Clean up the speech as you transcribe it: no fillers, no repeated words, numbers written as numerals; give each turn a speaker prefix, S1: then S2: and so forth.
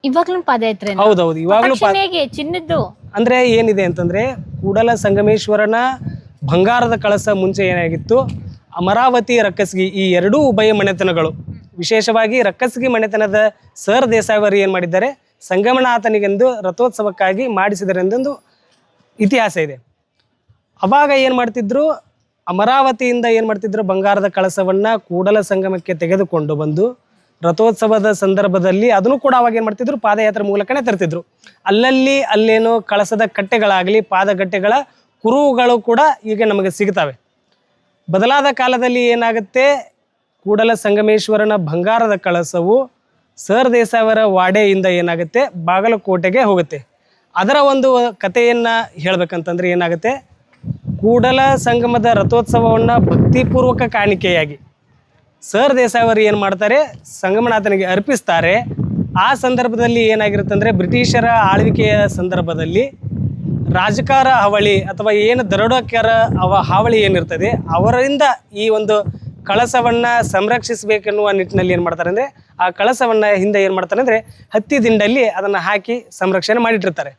S1: ಇವಾಗ್ಲೂ ಪಾದಯಾತ್ರೆ
S2: ಹೌದೌದು, ಇವಾಗಲೂ
S1: ಹೇಗೆ ಚಿನ್ನದ್ದು
S2: ಅಂದ್ರೆ ಏನಿದೆ ಅಂತಂದ್ರೆ ಕೂಡಲ ಸಂಗಮೇಶ್ವರನ ಬಂಗಾರದ ಕಳಸ ಮುಂಚೆ ಏನಾಗಿತ್ತು, ಅಮರಾವತಿ ರಕ್ಕಸ್ಗಿ ಈ ಎರಡೂ ಉಭಯ ಮನೆತನಗಳು, ವಿಶೇಷವಾಗಿ ರಕ್ಕಸ್ಗಿ ಮನೆತನದ ಸರ್ ದೇಸಾಯಿಯವರು ಏನು ಮಾಡಿದ್ದಾರೆ, ಸಂಗಮನಾಥನಿಗೆಂದು ರಥೋತ್ಸವಕ್ಕಾಗಿ ಮಾಡಿಸಿದರೆಂದೊಂದು ಇತಿಹಾಸ ಇದೆ. ಅವಾಗ ಏನು ಮಾಡ್ತಿದ್ರು, ಅಮರಾವತಿಯಿಂದ ಏನು ಮಾಡ್ತಿದ್ರು, ಬಂಗಾರದ ಕಳಸವನ್ನು ಕೂಡಲ ಸಂಗಮಕ್ಕೆ ತೆಗೆದುಕೊಂಡು ಬಂದು ರಥೋತ್ಸವದ ಸಂದರ್ಭದಲ್ಲಿ ಅದನ್ನು ಕೂಡ ಅವಾಗ ಏನು ಮಾಡ್ತಿದ್ರು, ಪಾದಯಾತ್ರೆ ಮೂಲಕನೇ ತರ್ತಿದ್ರು. ಅಲ್ಲೇನೋ ಕಳಸದ ಕಟ್ಟೆಗಳಾಗಲಿ ಪಾದಗಟ್ಟೆಗಳ ಕುರುಹುಗಳು ಕೂಡ ಈಗ ನಮಗೆ ಸಿಗ್ತವೆ. ಬದಲಾದ ಕಾಲದಲ್ಲಿ ಏನಾಗುತ್ತೆ, ಕೂಡಲ ಸಂಗಮೇಶ್ವರನ ಬಂಗಾರದ ಕಳಸವು ಸರ್ ದೇಸಾಯಿಯವರ ವಾಡೆಯಿಂದ ಏನಾಗುತ್ತೆ ಬಾಗಲಕೋಟೆಗೆ ಹೋಗುತ್ತೆ. ಅದರ ಒಂದು ಕಥೆಯನ್ನು ಹೇಳಬೇಕಂತಂದ್ರೆ ಏನಾಗುತ್ತೆ, ಕೂಡಲ ಸಂಗಮದ ರಥೋತ್ಸವವನ್ನು ಭಕ್ತಿಪೂರ್ವಕ ಕಾಣಿಕೆಯಾಗಿ ಸರ್ ದೇಸಾಯಿಯವರು ಏನು ಮಾಡ್ತಾರೆ, ಸಂಗಮನಾಥನಿಗೆ ಅರ್ಪಿಸ್ತಾರೆ. ಆ ಸಂದರ್ಭದಲ್ಲಿ ಏನಾಗಿರುತ್ತೆ ಅಂದರೆ, ಬ್ರಿಟಿಷರ ಆಳ್ವಿಕೆಯ ಸಂದರ್ಭದಲ್ಲಿ ರಾಜಕಾರ ಹಾವಳಿ ಅಥವಾ ಏನು ದರೋಡೆಕೋರ ಹಾವಳಿ ಏನಿರ್ತದೆ ಅವರಿಂದ ಈ ಒಂದು ಕಳಸವನ್ನು ಸಂರಕ್ಷಿಸಬೇಕೆನ್ನುವ ನಿಟ್ಟಿನಲ್ಲಿ ಏನು ಮಾಡ್ತಾರೆ ಅಂದರೆ, ಆ ಕಳಸವನ್ನು ಹಿಂದೆ ಏನು ಮಾಡ್ತಾರೆ ಅಂದರೆ ಹತ್ತಿ ದಿಂಡಲ್ಲಿ ಅದನ್ನು ಹಾಕಿ ಸಂರಕ್ಷಣೆ ಮಾಡಿಟ್ಟಿರ್ತಾರೆ.